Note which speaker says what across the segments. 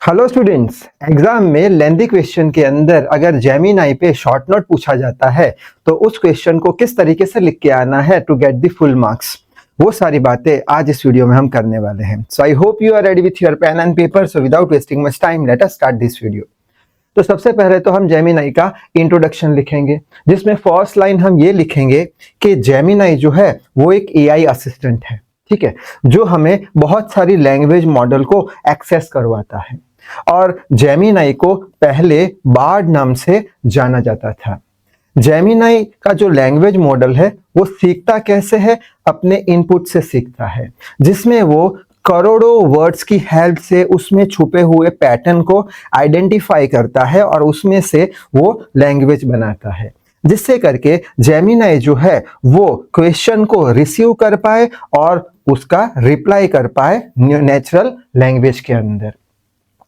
Speaker 1: Hello students, exam में lengthy question के अंदर अगर जेमिनाई पे शॉर्ट नोट पूछा जाता है तो उस क्वेश्चन को किस तरीके से लिख के आना है to get the full marks, वो सारी बातें आज इस वीडियो में हम करने वाले हैं। So I hope you are ready with your pen and paper. So without wasting much time let us start this video. तो सबसे पहले तो हम जेमिनाई का इंट्रोडक्शन लिखेंगे, जिसमें फर्स्ट लाइन हम ये लिखेंगे कि जेमिनाई जो है वो एक एआई असिस्टेंट है, ठीक है, जो हमें बहुत सारी लैंग्वेज मॉडल को एक्सेस करवाता है। और जेमिनाई को पहले बार्ड नाम से जाना जाता था। जेमिनाई का जो लैंग्वेज मॉडल है वो सीखता कैसे है? अपने इनपुट से सीखता है, जिसमें वो करोड़ों वर्ड्स की हेल्प से उसमें छुपे हुए पैटर्न को आइडेंटिफाई करता है और उसमें से वो लैंग्वेज बनाता है, जिससे करके जेमिनाई जो है वो क्वेश्चन को रिसीव कर पाए और उसका रिप्लाई कर पाए नेचुरल लैंग्वेज के अंदर।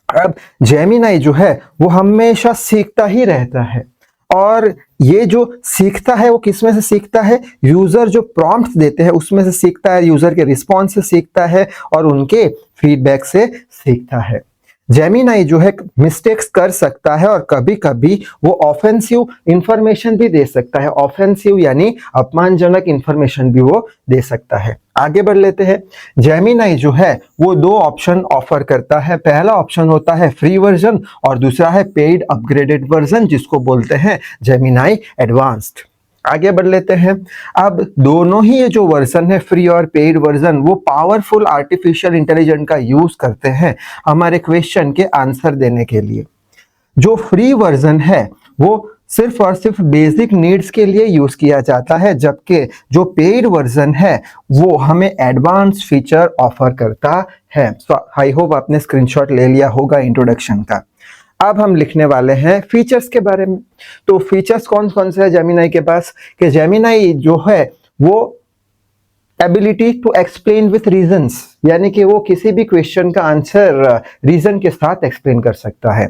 Speaker 1: अब जेमिनाई जो है वो हमेशा सीखता ही रहता है, और ये जो सीखता है वो किस में से सीखता है? यूजर जो प्रॉम्प्ट्स देते हैं उसमें से सीखता है, यूजर के रिस्पॉन्स से सीखता है और उनके फीडबैक से सीखता है। जेमिनाई जो है मिस्टेक्स कर सकता है और कभी कभी वो ऑफेंसिव इंफॉर्मेशन भी दे सकता है। ऑफेंसिव यानी अपमानजनक इंफॉर्मेशन भी वो दे सकता है। आगे बढ़ लेते हैं। जेमिनाई जो है वो दो ऑप्शन ऑफर करता है। पहला ऑप्शन होता है फ्री वर्जन और दूसरा है पेड अपग्रेडेड वर्जन, जिसको बोलते हैं जेमिनाई एडवांस्ड। आगे बढ़ लेते हैं। अब दोनों ही ये जो वर्जन है, फ्री और पेड वर्जन, वो पावरफुल आर्टिफिशियल इंटेलिजेंस का यूज करते हैं हमारे क्वेश्चन के आंसर देने के लिए। जो फ्री वर्जन है वो सिर्फ और सिर्फ बेसिक नीड्स के लिए यूज किया जाता है, जबकि जो पेड वर्जन है वो हमें एडवांस फीचर ऑफर करता है। सो आई होप आपने स्क्रीनशॉट ले लिया होगा इंट्रोडक्शन का। अब हम लिखने वाले हैं फीचर्स के बारे में। तो फीचर्स कौन कौन से है जेमिनाई के पास? कि जेमिनाई जो है वो ability to explain with reasons, यानी कि वो किसी भी क्वेश्चन का आंसर रीजन के साथ एक्सप्लेन कर सकता है।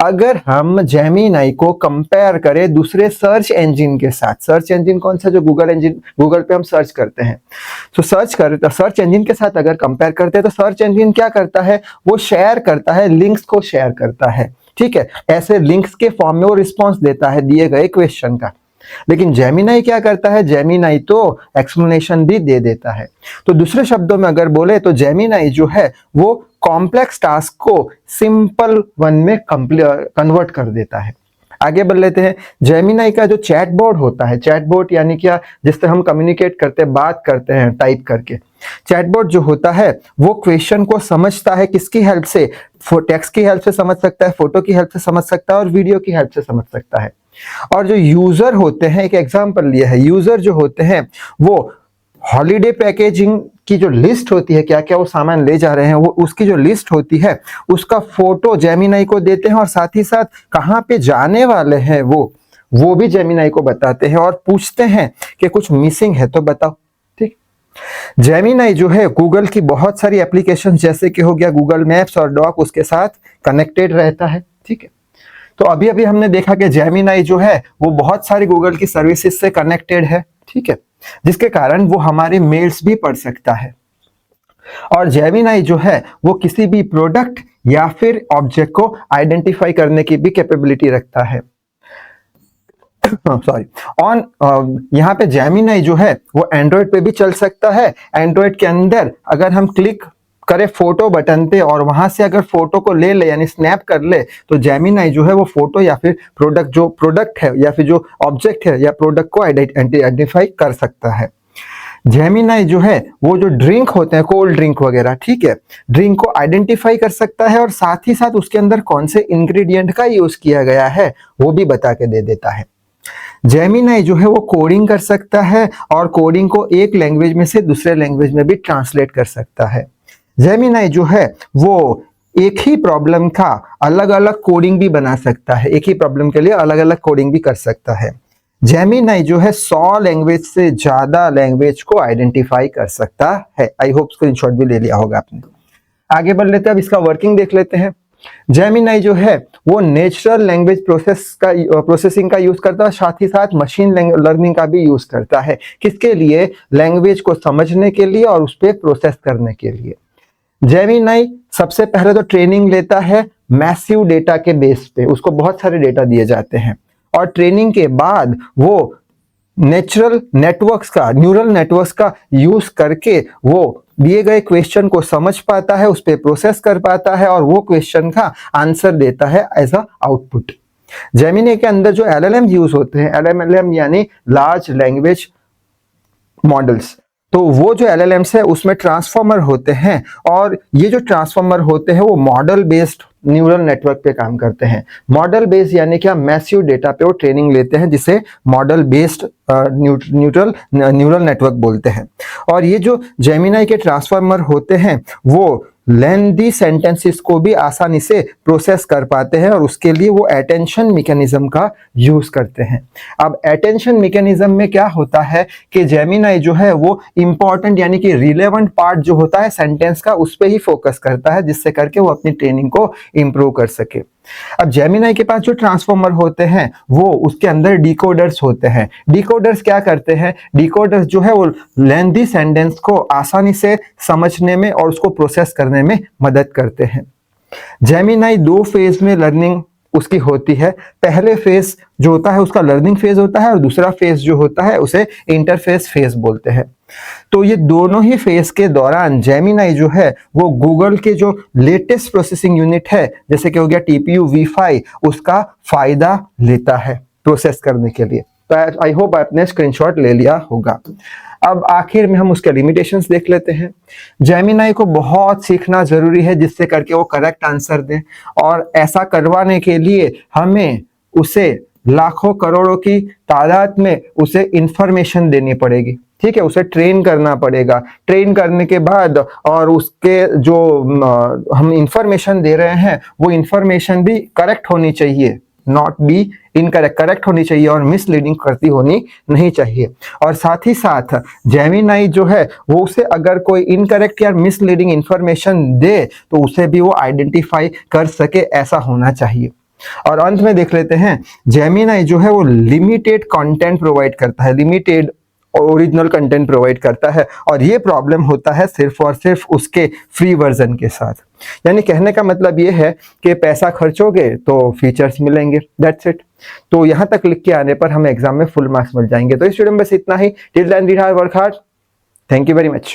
Speaker 1: अगर हम जेमिनाई को कंपेयर करें दूसरे सर्च इंजन के साथ, सर्च इंजन कौन सा? जो गूगल इंजन, गूगल पे हम सर्च करते हैं, तो सर्च इंजन के साथ अगर कंपेयर करते हैं तो सर्च इंजन क्या करता है? वो शेयर करता है, लिंक्स को शेयर करता है, ठीक है, ऐसे लिंक्स के फॉर्म में वो रिस्पॉन्स देता है दिए गए क्वेश्चन का। लेकिन जेमिनाई क्या करता है? जेमिनाई तो एक्सप्लेनेशन भी दे देता है। तो दूसरे शब्दों में अगर बोले तो जेमिनाई जो है वो कॉम्प्लेक्स टास्क को सिंपल वन में कन्वर्ट कर देता है। आगे बढ़ लेते हैं। जेमिनाई का जो चैटबॉट होता है, चैटबॉट यानी क्या? जिससे हम कम्युनिकेट करते हैं, बात करते हैं टाइप करके। चैटबॉट जो होता है वो क्वेश्चन को समझता है किसकी हेल्प से? टेक्स्ट की हेल्प से समझ सकता है, फोटो की हेल्प से समझ सकता है और वीडियो की हेल्प से समझ सकता है। और जो यूजर होते हैं, एक एग्जांपल लिया है, यूजर जो होते हैं वो हॉलीडे पैकेजिंग की जो लिस्ट होती है, क्या क्या वो सामान ले जा रहे हैं, वो उसकी जो लिस्ट होती है उसका फोटो जेमिनाई को देते हैं और साथ ही साथ कहाँ पे जाने वाले हैं वो भी जेमिनाई को बताते हैं और पूछते हैं कि कुछ मिसिंग है तो बताओ। ठीक, जेमिनाई जो है गूगल की बहुत सारी एप्लीकेशन जैसे कि हो गया गूगल मैप्स और डॉक, उसके साथ कनेक्टेड रहता है। ठीक है, तो अभी अभी हमने देखा कि जेमिनाई जो है वो बहुत सारी गूगल की सर्विसेज से कनेक्टेड है, ठीक है, जिसके कारण वो हमारे मेल्स भी पढ़ सकता है। और जेमिनाई जो है वो किसी भी प्रोडक्ट या फिर ऑब्जेक्ट को आइडेंटिफाई करने की भी कैपेबिलिटी रखता है। सॉरी, यहाँ पे जेमिनाई जो है वो एंड्रॉइड पे भी चल सकता है। एंड्रॉइड के अंदर अगर हम क्लिक करे फोटो बटन पे और वहां से अगर फोटो को ले ले यानी स्नैप कर ले, तो जेमिनाई जो है वो फोटो या फिर प्रोडक्ट है या फिर जो ऑब्जेक्ट है या प्रोडक्ट को आइडेंटिफाई कर सकता है। जेमिनाई जो है वो जो ड्रिंक होते हैं, कोल्ड ड्रिंक वगैरह, ठीक है, ड्रिंक को आइडेंटिफाई कर सकता है और साथ ही साथ उसके अंदर कौन से इंग्रेडिएंट का यूज किया गया है वो भी बता के दे देता है। जेमिनाई जो है वो कोडिंग कर सकता है और कोडिंग को एक लैंग्वेज में से दूसरे लैंग्वेज में भी ट्रांसलेट कर सकता है। जेमिनाई जो है वो एक ही प्रॉब्लम का अलग अलग कोडिंग भी बना सकता है, एक ही प्रॉब्लम के लिए अलग अलग कोडिंग भी कर सकता है। जेमिनाई जो है 100 लैंग्वेज से ज्यादा लैंग्वेज को आइडेंटिफाई कर सकता है। आई होप स्क्रीनशॉट भी ले लिया होगा आपने। आगे बढ़ लेते हैं, अब इसका वर्किंग देख लेते हैं। जेमिनाई जो है वो नेचुरल लैंग्वेज प्रोसेसिंग का यूज करता है, साथ ही साथ मशीन लर्निंग का भी यूज करता है। किसके लिए? लैंग्वेज को समझने के लिए और उस पर प्रोसेस करने के लिए। जेमिनाई सबसे पहले तो ट्रेनिंग लेता है मैसिव डेटा के बेस पे, उसको बहुत सारे डेटा दिए जाते हैं और ट्रेनिंग के बाद वो न्यूरल नेटवर्क्स का यूज करके वो दिए गए क्वेश्चन को समझ पाता है, उस पर प्रोसेस कर पाता है और वो क्वेश्चन का आंसर देता है एज अ आउटपुट। जेमिनी के अंदर जो LLM यूज होते हैं, LLM यानी लार्ज लैंग्वेज मॉडल्स, तो वो जो LLMs है उसमें ट्रांसफॉर्मर होते हैं और ये जो ट्रांसफॉर्मर होते हैं वो मॉडल बेस्ड न्यूरल नेटवर्क पे काम करते हैं। मॉडल बेस्ड यानी क्या, मैसिव डेटा पे वो ट्रेनिंग लेते हैं जिसे मॉडल बेस्ड न्यूरल नेटवर्क बोलते हैं। और ये जो जेमिनी के ट्रांसफॉर्मर होते हैं वो लेंथी सेंटेंसेस को भी आसानी से प्रोसेस कर पाते हैं और उसके लिए वो अटेंशन मैकेनिज्म का यूज करते हैं। अब अटेंशन मैकेनिज्म में क्या होता है कि जेमिनी जो है वो इंपॉर्टेंट यानी कि रिलेवेंट पार्ट जो होता है सेंटेंस का उस पे ही फोकस करता है, जिससे करके वो अपनी ट्रेनिंग को इंप्रूव कर सके। अब जेमिनी के पास जो ट्रांसफॉर्मर होते हैं वो उसके अंदर डिकोडर्स होते हैं। डिकोडर्स क्या करते हैं, डिकोडर्स जो है वो लेंथी सेंटेंस को आसानी से समझने में और उसको प्रोसेस करने में मदद करते हैं। जेमिनी 2 फेज में लर्निंग उसकी होती है। पहले फेज जो होता है उसका लर्निंग फेज होता है और दूसरा फेज जो होता है उसे इंटरफेस फेज बोलते हैं। तो ये दोनों ही फेज के दौरान जेमिनी जो है वो गूगल के जो लेटेस्ट प्रोसेसिंग यूनिट है, जैसे कि हो गया TPU v5, उसका फायदा लेता है प्रोसेस करने के लिए। तो आई होप आपने स्क्रीनशॉट ले लिया होगा। अब आखिर में हम उसके लिमिटेशंस देख लेते हैं। जेमिनी को बहुत सीखना जरूरी है जिससे करके वो करेक्ट आंसर दे, और ऐसा करवाने के लिए हमें उसे लाखों करोड़ों की तादाद में उसे इंफॉर्मेशन देनी पड़ेगी। ठीक है, उसे ट्रेन करना पड़ेगा। ट्रेन करने के बाद और उसके जो हम इंफॉर्मेशन दे रहे हैं वो इंफॉर्मेशन भी करेक्ट होनी चाहिए, नॉट बी इनकरेक्ट, करेक्ट होनी चाहिए और मिसलीडिंग करती होनी नहीं चाहिए। और साथ ही साथ जेमिनी जो है वो उसे अगर कोई इनकरेक्ट या मिसलीडिंग इंफॉर्मेशन दे तो उसे भी वो आइडेंटिफाई कर सके, ऐसा होना चाहिए। और अंत में देख लेते हैं, जेमिनी जो है वो लिमिटेड कंटेंट प्रोवाइड करता है, लिमिटेड ओरिजिनल कंटेंट प्रोवाइड करता है, और ये प्रॉब्लम होता है सिर्फ और सिर्फ उसके फ्री वर्जन के साथ। यानी कहने का मतलब ये है कि पैसा खर्चोगे तो फीचर्स मिलेंगे, दैट्स इट। तो यहाँ तक लिख के आने पर हमें एग्जाम में फुल मार्क्स मिल जाएंगे। तो इस वीडियो में बस इतना ही। Till then read hard, work hard. Thank you very much.